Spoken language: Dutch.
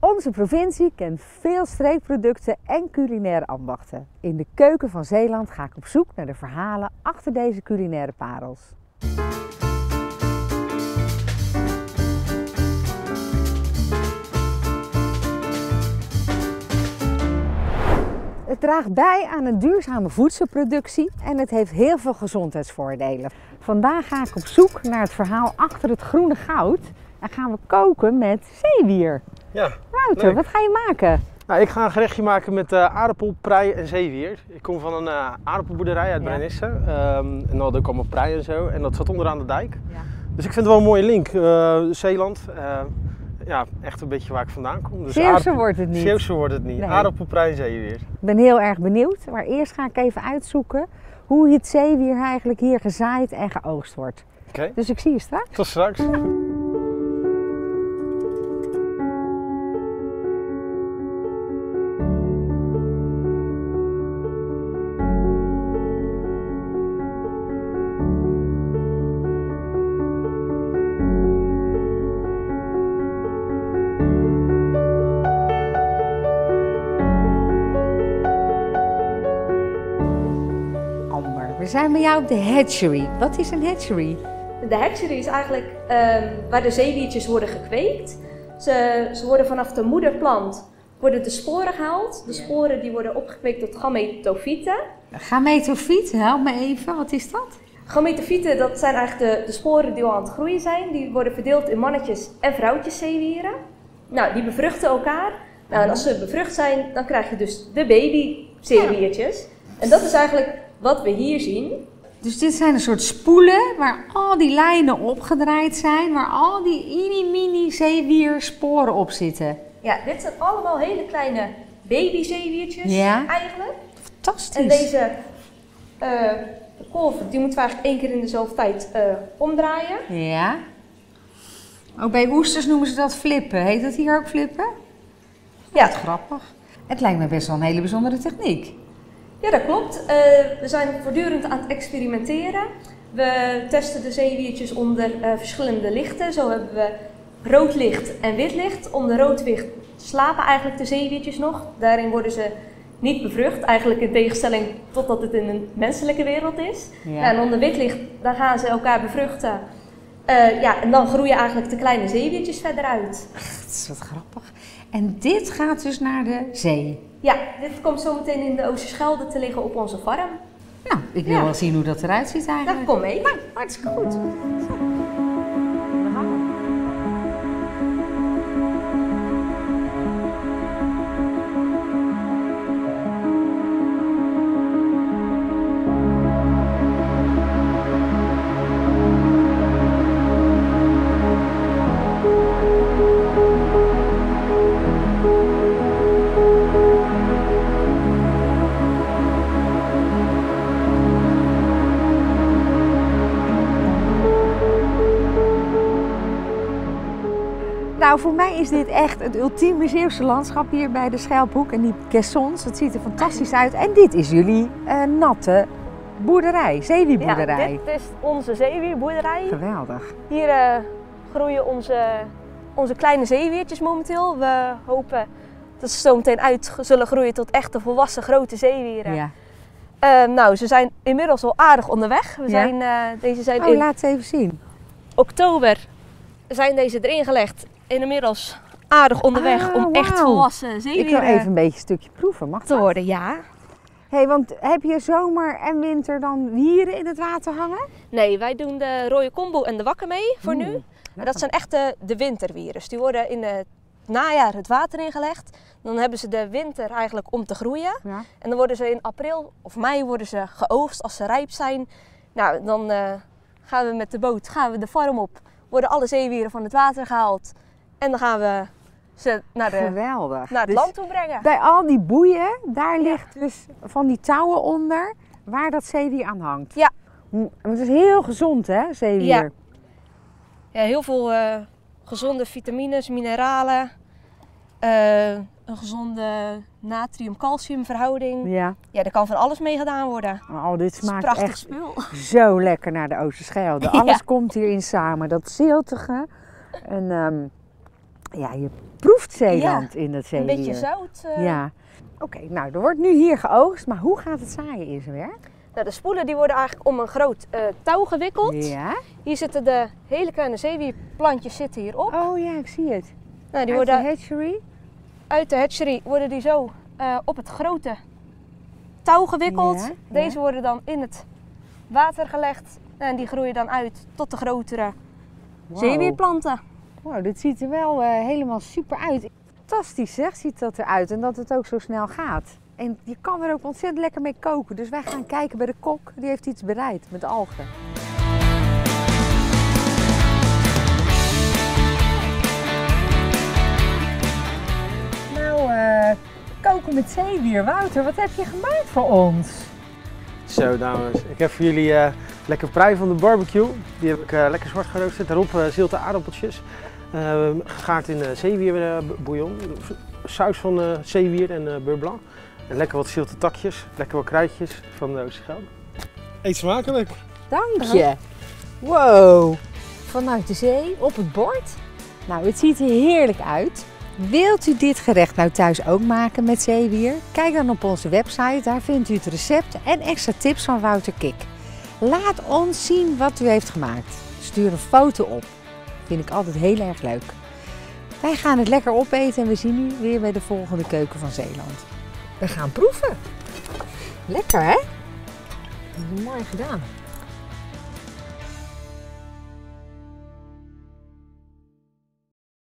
Onze provincie kent veel streekproducten en culinaire ambachten. In de keuken van Zeeland ga ik op zoek naar de verhalen achter deze culinaire parels. Het draagt bij aan een duurzame voedselproductie en het heeft heel veel gezondheidsvoordelen. Vandaag ga ik op zoek naar het verhaal achter het groene goud en gaan we koken met zeewier. Ja, Wouter, leuk. wat ga je maken? Nou, ik ga een gerechtje maken met aardappel, prei en zeewier. Ik kom van een aardappelboerderij uit Brennisse. En dan had ik allemaal prei en zo. En dat zat onderaan de dijk. Ja. Dus ik vind het wel een mooie link. Zeeland, ja, echt een beetje waar ik vandaan kom. Dus Zeeuwse wordt het niet. Zeeuwse wordt het niet. Nee. Aardappel, prei en zeewier. Ik ben heel erg benieuwd, maar eerst ga ik even uitzoeken hoe het zeewier eigenlijk hier gezaaid en geoogst wordt. Oké, Dus ik zie je straks. tot straks. Amber, we zijn bij jou op de hatchery. Wat is een hatchery? De hatchery is eigenlijk waar de zeewiertjes worden gekweekt. Ze worden vanaf de moederplant worden de sporen gehaald. De sporen die worden opgekweekt tot gametofieten. Gametofiet, help me even, wat is dat? Gametofieten, dat zijn eigenlijk de sporen die al aan het groeien zijn. Die worden verdeeld in mannetjes en vrouwtjes zeewieren. Nou, die bevruchten elkaar. Nou, en als ze bevrucht zijn, dan krijg je dus de baby zeewiertjes. En dat is eigenlijk wat we hier zien. Dus dit zijn een soort spoelen waar al die lijnen opgedraaid zijn, waar al die mini zeewiersporen op zitten. Ja, dit zijn allemaal hele kleine babyzeewiertjes eigenlijk. Fantastisch. En deze kolven, die moeten we eigenlijk 1 keer in dezelfde tijd omdraaien. Ja. Ook bij oesters noemen ze dat flippen. Heet dat hier ook flippen? Ja, Grappig. Het lijkt me best wel een hele bijzondere techniek. ja, dat klopt. We zijn voortdurend aan het experimenteren. We testen de zeewiertjes onder verschillende lichten. Zo hebben we rood licht en wit licht. Onder rood licht slapen eigenlijk de zeewiertjes nog. Daarin worden ze niet bevrucht. Eigenlijk in tegenstelling totdat het in een menselijke wereld is. Ja. Ja, en onder wit licht, dan gaan ze elkaar bevruchten. Ja, en dan groeien eigenlijk de kleine zeewiertjes verder uit. Dat is wat grappig. En dit gaat dus naar de zee. Ja, dit komt zo meteen in de Oosterschelde te liggen op onze farm. Nou, ik wil wel zien hoe dat eruit ziet eigenlijk. Nou, kom mee. Nou, hartstikke goed. Nou, voor mij is dit echt het ultieme Zeeuwse landschap hier bij de Schelphoek. En die caissons, het ziet er fantastisch uit. En dit is jullie natte boerderij, zeewierboerderij. Ja, dit is onze zeewierboerderij. Geweldig. Hier groeien onze kleine zeewiertjes momenteel. We hopen dat ze zo meteen uit zullen groeien tot echte volwassen grote zeewieren. Ja. Nou, ze zijn inmiddels al aardig onderweg. Deze zijn in Laat het even zien. oktober zijn deze erin gelegd. En inmiddels aardig onderweg om echt wauw. volwassen Ik wil zeewieren even een beetje een stukje proeven, mag te dat? worden. Ja. Hey, want heb je zomer en winter dan wieren in het water hangen? Nee, wij doen de rode kombo en de wakker mee voor nu. En dat zijn echt de winterwieren. Die worden in het najaar het water ingelegd. Dan hebben ze de winter eigenlijk om te groeien. Ja. En dan worden ze in april of mei worden ze geoogst als ze rijp zijn. Nou, dan gaan we met de boot de farm op. Worden alle zeewieren van het water gehaald. En dan gaan we ze naar Geweldig. het Dus land toe brengen. bij al die boeien, daar ligt dus van die touwen onder waar dat zeewier aan hangt. Ja. Het is heel gezond, hè, zeewier? Ja. Ja, heel veel gezonde vitamines, mineralen. Een gezonde natrium-calcium verhouding. Ja. Ja, er kan van alles mee gedaan worden. Oh, dit Het is een smaakt prachtig echt spul. zo lekker naar de Oosterschelde. Alles komt hierin samen. Dat ziltige. En Ja, je proeft Zeeland in dat zeewier. Een beetje zout. Ja. Oké, nou, er wordt nu hier geoogst, maar hoe gaat het zaaien in zijn werk? Nou, de spoelen die worden eigenlijk om een groot touw gewikkeld. Ja. Hier zitten de hele kleine zeewierplantjes zitten hierop. Oh ja, ik zie het. Nou, die Uit worden de hatchery? uit de hatchery worden die zo op het grote touw gewikkeld. Ja, Deze ja. worden dan in het water gelegd en die groeien dan uit tot de grotere zeewierplanten. Wow, dit ziet er wel helemaal super uit. Fantastisch zeg, ziet dat eruit en dat het ook zo snel gaat. En je kan er ook ontzettend lekker mee koken. Dus wij gaan kijken bij de kok, die heeft iets bereid met algen. Nou, koken met zeewier. Wouter, wat heb je gemaakt voor ons? Zo dames, ik heb voor jullie lekker prei van de barbecue. Die heb ik lekker zwart geroosterd. Daarop zilte aardappeltjes. Gegaard in zeewierbouillon. Saus van zeewier en beurre blanc. En lekker wat zilte takjes. Lekker wat kruidjes van de Oosterschelde. Eet smakelijk! Dank je. Wow, vanuit de zee op het bord. Nou, het ziet er heerlijk uit. Wilt u dit gerecht nou thuis ook maken met zeewier? Kijk dan op onze website, daar vindt u het recept en extra tips van Wouter Kik. Laat ons zien wat u heeft gemaakt. Stuur een foto op. Vind ik altijd heel erg leuk. Wij gaan het lekker opeten en we zien u weer bij de volgende Keuken van Zeeland. We gaan proeven. Lekker hè? Dat is mooi gedaan.